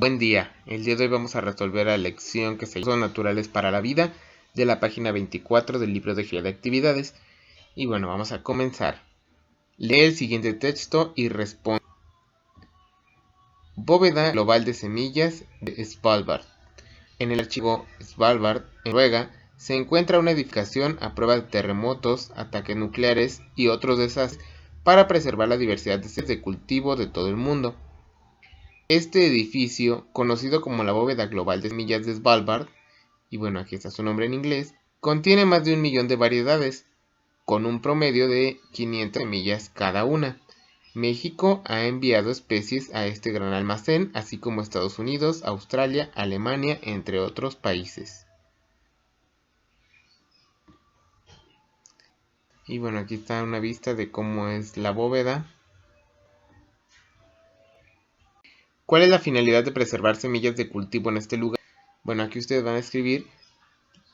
Buen día, el día de hoy vamos a resolver la lección que se llama Recursos naturales para la vida de la página 24 del libro de guía de actividades. Y bueno, vamos a comenzar. Lee el siguiente texto y responde. Bóveda global de semillas de Svalbard. En el archivo Svalbard, en Noruega, se encuentra una edificación a prueba de terremotos, ataques nucleares y otros desastres para preservar la diversidad de cultivo de todo el mundo. Este edificio, conocido como la Bóveda Global de Semillas de Svalbard, y bueno, aquí está su nombre en inglés, contiene más de 1 millón de variedades, con un promedio de 500 semillas cada una. México ha enviado especies a este gran almacén, así como Estados Unidos, Australia, Alemania, entre otros países. Y bueno, aquí está una vista de cómo es la bóveda. ¿Cuál es la finalidad de preservar semillas de cultivo en este lugar? Bueno, aquí ustedes van a escribir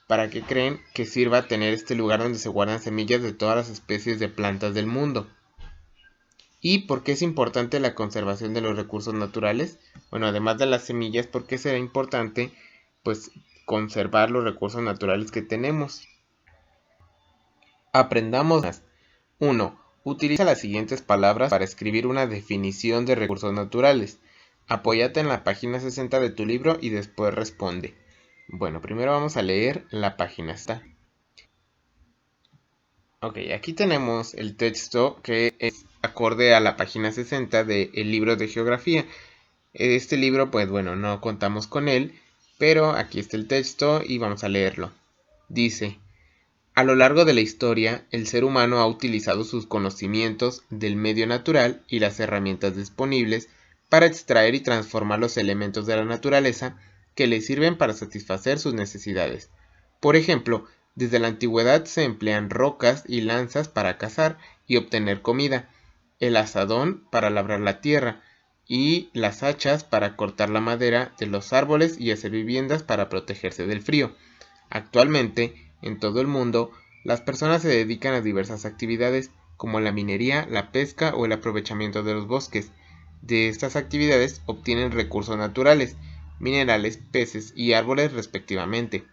para qué creen que sirva tener este lugar donde se guardan semillas de todas las especies de plantas del mundo. ¿Y por qué es importante la conservación de los recursos naturales? Bueno, además de las semillas, ¿por qué será importante pues conservar los recursos naturales que tenemos? Aprendamos más. 1. Utiliza las siguientes palabras para escribir una definición de recursos naturales. Apóyate en la página 60 de tu libro y después responde. Bueno, primero vamos a leer la página. Ok, aquí tenemos el texto que es acorde a la página 60 del libro de geografía. Este libro, pues bueno, no contamos con él, pero aquí está el texto y vamos a leerlo. Dice: a lo largo de la historia, el ser humano ha utilizado sus conocimientos del medio natural y las herramientas disponibles para extraer y transformar los elementos de la naturaleza que le sirven para satisfacer sus necesidades. Por ejemplo, desde la antigüedad se emplean rocas y lanzas para cazar y obtener comida, el azadón para labrar la tierra y las hachas para cortar la madera de los árboles y hacer viviendas para protegerse del frío. Actualmente, en todo el mundo, las personas se dedican a diversas actividades como la minería, la pesca o el aprovechamiento de los bosques. De estas actividades obtienen recursos naturales, minerales, peces y árboles respectivamente.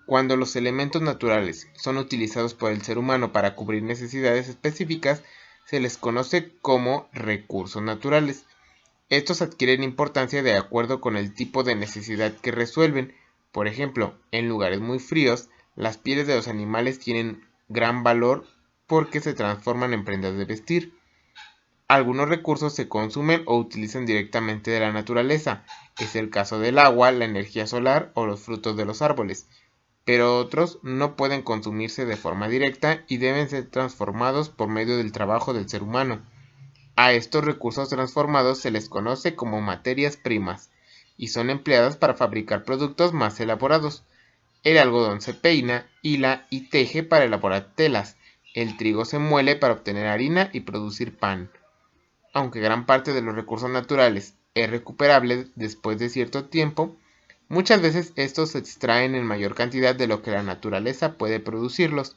Cuando los elementos naturales son utilizados por el ser humano para cubrir necesidades específicas, se les conoce como recursos naturales. Estos adquieren importancia de acuerdo con el tipo de necesidad que resuelven. Por ejemplo, en lugares muy fríos, las pieles de los animales tienen gran valor porque se transforman en prendas de vestir. Algunos recursos se consumen o utilizan directamente de la naturaleza. Es el caso del agua, la energía solar o los frutos de los árboles. Pero otros no pueden consumirse de forma directa y deben ser transformados por medio del trabajo del ser humano. A estos recursos transformados se les conoce como materias primas y son empleadas para fabricar productos más elaborados. El algodón se peina, hila y teje para elaborar telas. El trigo se muele para obtener harina y producir pan. Aunque gran parte de los recursos naturales es recuperable después de cierto tiempo, muchas veces estos se extraen en mayor cantidad de lo que la naturaleza puede producirlos,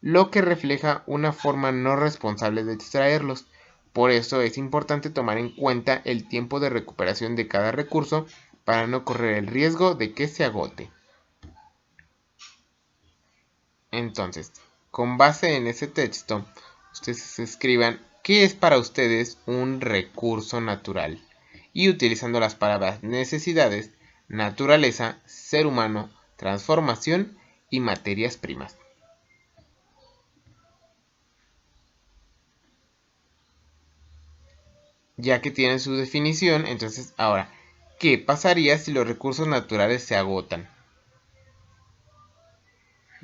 lo que refleja una forma no responsable de extraerlos. Por eso es importante tomar en cuenta el tiempo de recuperación de cada recurso para no correr el riesgo de que se agote. Entonces, con base en ese texto, ustedes escriban qué es para ustedes un recurso natural y utilizando las palabras necesidades, naturaleza, ser humano, transformación y materias primas. Ya que tienen su definición, entonces ahora, ¿qué pasaría si los recursos naturales se agotan?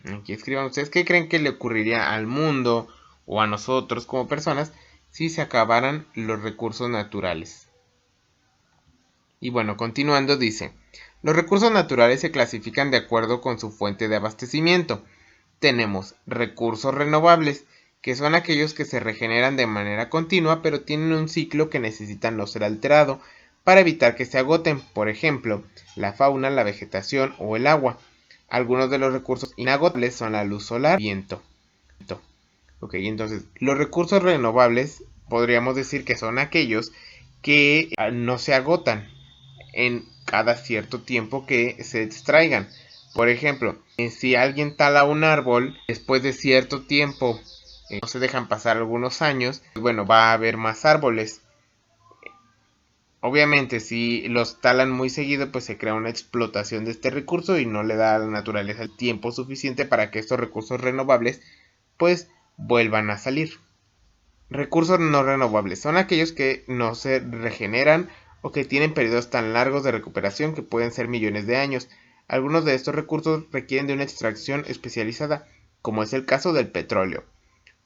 Aquí escriban ustedes qué creen que le ocurriría al mundo o a nosotros como personas si se acabaran los recursos naturales. Y bueno, continuando dice, los recursos naturales se clasifican de acuerdo con su fuente de abastecimiento. Tenemos recursos renovables, que son aquellos que se regeneran de manera continua pero tienen un ciclo que necesitan no ser alterado para evitar que se agoten, por ejemplo, la fauna, la vegetación o el agua. Algunos de los recursos inagotables son la luz solar y el viento. Ok, entonces, los recursos renovables podríamos decir que son aquellos que no se agotan. en cada cierto tiempo que se extraigan. Por ejemplo, si alguien tala un árbol, después de cierto tiempo, no se dejan pasar algunos años, pues bueno, va a haber más árboles. Obviamente, si los talan muy seguido, pues se crea una explotación de este recurso y no le da a la naturaleza el tiempo suficiente para que estos recursos renovables pues vuelvan a salir. Recursos no renovables son aquellos que no se regeneran o que tienen periodos tan largos de recuperación que pueden ser millones de años. Algunos de estos recursos requieren de una extracción especializada, como es el caso del petróleo,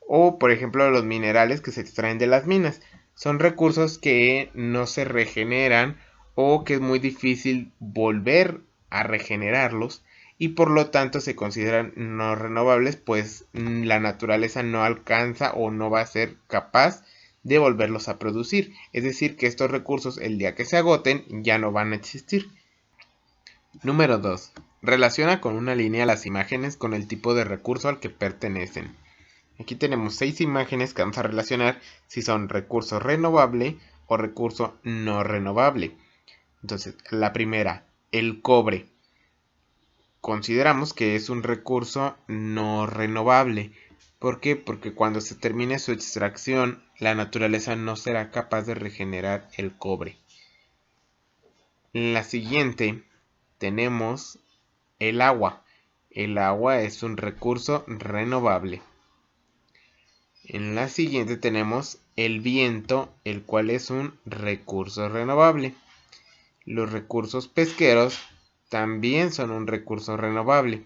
o por ejemplo los minerales que se extraen de las minas. Son recursos que no se regeneran o que es muy difícil volver a regenerarlos y por lo tanto se consideran no renovables, pues la naturaleza no alcanza o no va a ser capaz de volverlos a producir. Es decir, que estos recursos el día que se agoten ya no van a existir. Número 2. Relaciona con una línea las imágenes con el tipo de recurso al que pertenecen. Aquí tenemos 6 imágenes que vamos a relacionar si son recurso renovable o recurso no renovable. Entonces, la primera, el cobre. Consideramos que es un recurso no renovable. ¿Por qué? Porque cuando se termine su extracción, la naturaleza no será capaz de regenerar el cobre. En la siguiente tenemos el agua. El agua es un recurso renovable. En la siguiente tenemos el viento, el cual es un recurso renovable. Los recursos pesqueros también son un recurso renovable.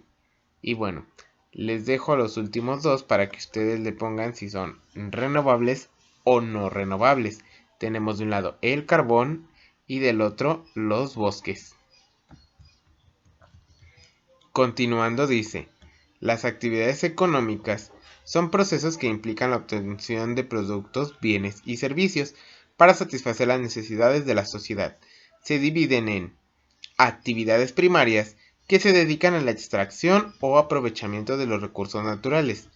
Y bueno, les dejo los últimos dos para que ustedes le pongan si son renovables o no renovables. Tenemos de un lado el carbón y del otro los bosques. Continuando dice, las actividades económicas son procesos que implican la obtención de productos, bienes y servicios para satisfacer las necesidades de la sociedad. Se dividen en actividades primarias, que se dedican a la extracción o aprovechamiento de los recursos naturales.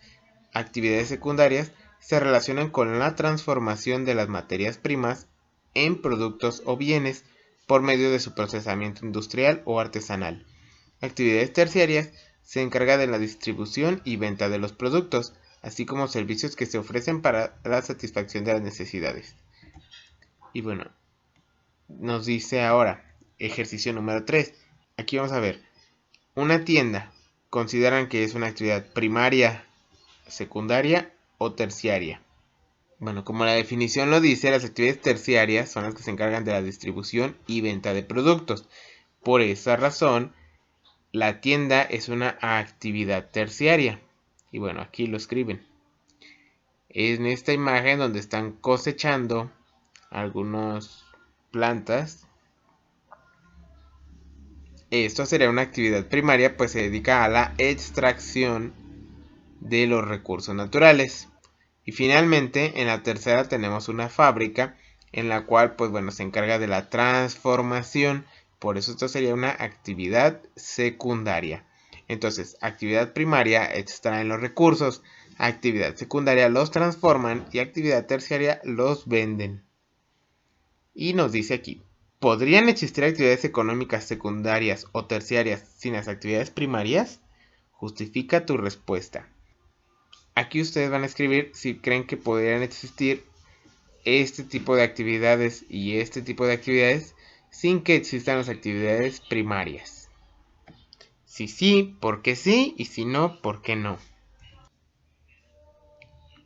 Actividades secundarias se relacionan con la transformación de las materias primas en productos o bienes por medio de su procesamiento industrial o artesanal. Actividades terciarias se encargan de la distribución y venta de los productos, así como servicios que se ofrecen para la satisfacción de las necesidades. Y bueno, nos dice ahora, ejercicio número 3. Aquí vamos a ver, una tienda, consideran que es una actividad primaria, secundaria o terciaria. Bueno, como la definición lo dice, las actividades terciarias son las que se encargan de la distribución y venta de productos. Por esa razón, la tienda es una actividad terciaria. Y bueno, aquí lo escriben. En esta imagen donde están cosechando algunas plantas. Esto sería una actividad primaria, pues se dedica a la extracción de los recursos naturales. Y finalmente, en la tercera tenemos una fábrica en la cual, pues bueno, se encarga de la transformación. Por eso esto sería una actividad secundaria. Entonces, actividad primaria extraen los recursos, actividad secundaria los transforman y actividad terciaria los venden. Y nos dice aquí, ¿podrían existir actividades económicas secundarias o terciarias sin las actividades primarias? Justifica tu respuesta. Aquí ustedes van a escribir si creen que podrían existir este tipo de actividades y este tipo de actividades sin que existan las actividades primarias. Si sí, ¿por qué sí? Y si no, ¿por qué no?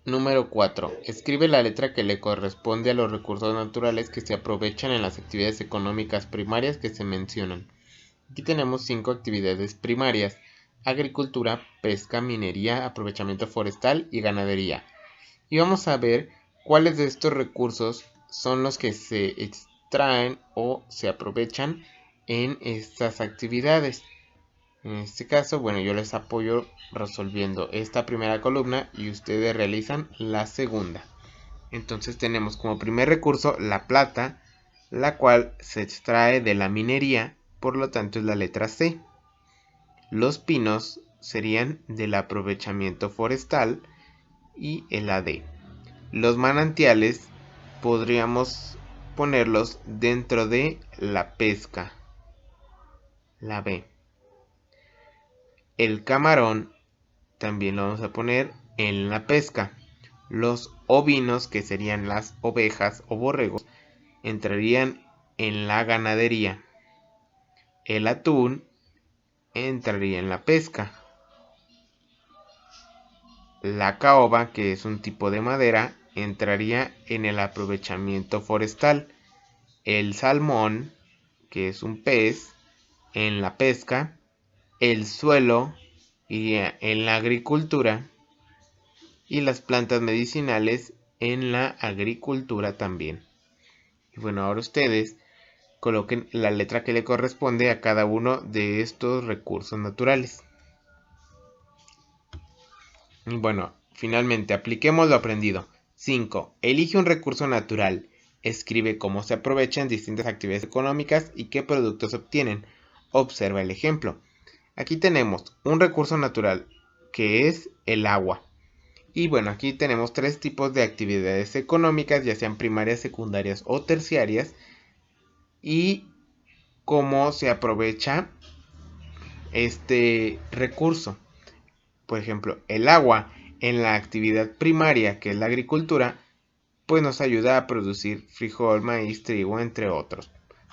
Número 4. Escribe la letra que le corresponde a los recursos naturales que se aprovechan en las actividades económicas primarias que se mencionan. Aquí tenemos 5 actividades primarias: agricultura, pesca, minería, aprovechamiento forestal y ganadería. Y vamos a ver cuáles de estos recursos son los que se extraen o se aprovechan en estas actividades. En este caso, bueno, yo les apoyo resolviendo esta primera columna y ustedes realizan la segunda. Entonces tenemos como primer recurso la plata, la cual se extrae de la minería, por lo tanto es la letra C. Los pinos serían del aprovechamiento forestal y la D. Los manantiales podríamos ponerlos dentro de la pesca, la B. El camarón también lo vamos a poner en la pesca. Los ovinos, que serían las ovejas o borregos, entrarían en la ganadería. El atún entraría en la pesca. La caoba, que es un tipo de madera, entraría en el aprovechamiento forestal. El salmón, que es un pez, en la pesca. El suelo iría en la agricultura. Y las plantas medicinales en la agricultura también. Y bueno, ahora ustedes coloquen la letra que le corresponde a cada uno de estos recursos naturales. Y bueno, finalmente apliquemos lo aprendido. 5. Elige un recurso natural. Escribe cómo se aprovechan distintas actividades económicas y qué productos se obtienen. Observa el ejemplo. Aquí tenemos un recurso natural que es el agua. Y bueno, aquí tenemos tres tipos de actividades económicas, ya sean primarias, secundarias o terciarias. Y cómo se aprovecha este recurso. Por ejemplo, el agua en la actividad primaria, que es la agricultura, pues nos ayuda a producir frijol, maíz, trigo, entre otros.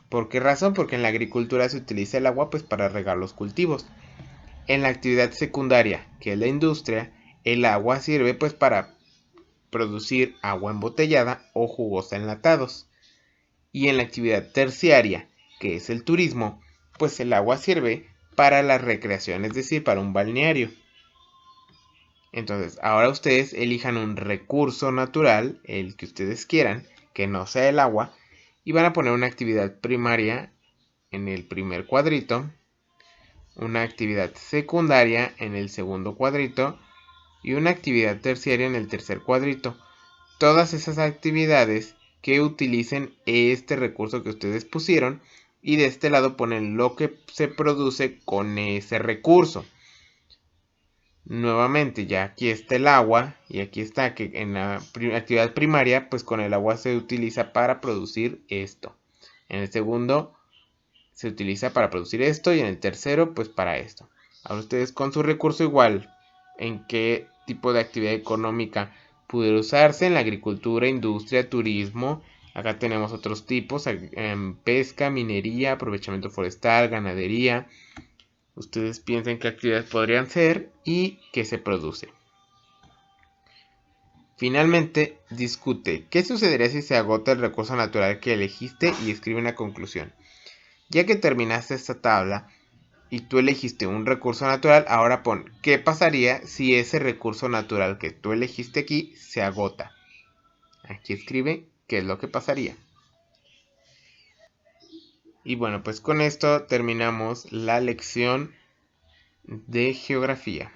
¿Por qué razón? Porque en la agricultura se utiliza el agua pues para regar los cultivos. En la actividad secundaria, que es la industria, el agua sirve pues para producir agua embotellada o jugos enlatados. Y en la actividad terciaria, que es el turismo, pues el agua sirve para la recreación, es decir, para un balneario. Entonces, ahora ustedes elijan un recurso natural, el que ustedes quieran, que no sea el agua, y van a poner una actividad primaria en el primer cuadrito, una actividad secundaria en el segundo cuadrito y una actividad terciaria en el tercer cuadrito. Todas esas actividades que utilicen este recurso que ustedes pusieron, y de este lado ponen lo que se produce con ese recurso. Nuevamente, ya aquí está el agua y aquí está que en la actividad primaria, pues con el agua se utiliza para producir esto. En el segundo se utiliza para producir esto y en el tercero, pues para esto. Ahora ustedes con su recurso igual, ¿en qué tipo de actividad económica pudiera usarse? En la agricultura, industria, turismo. Acá tenemos otros tipos, pesca, minería, aprovechamiento forestal, ganadería. Ustedes piensen qué actividades podrían ser y qué se produce. Finalmente, discute qué sucedería si se agota el recurso natural que elegiste y escribe una conclusión. Ya que terminaste esta tabla y tú elegiste un recurso natural, ahora pon qué pasaría si ese recurso natural que tú elegiste aquí se agota. Aquí escribe qué es lo que pasaría. Y bueno, pues con esto terminamos la lección de geografía.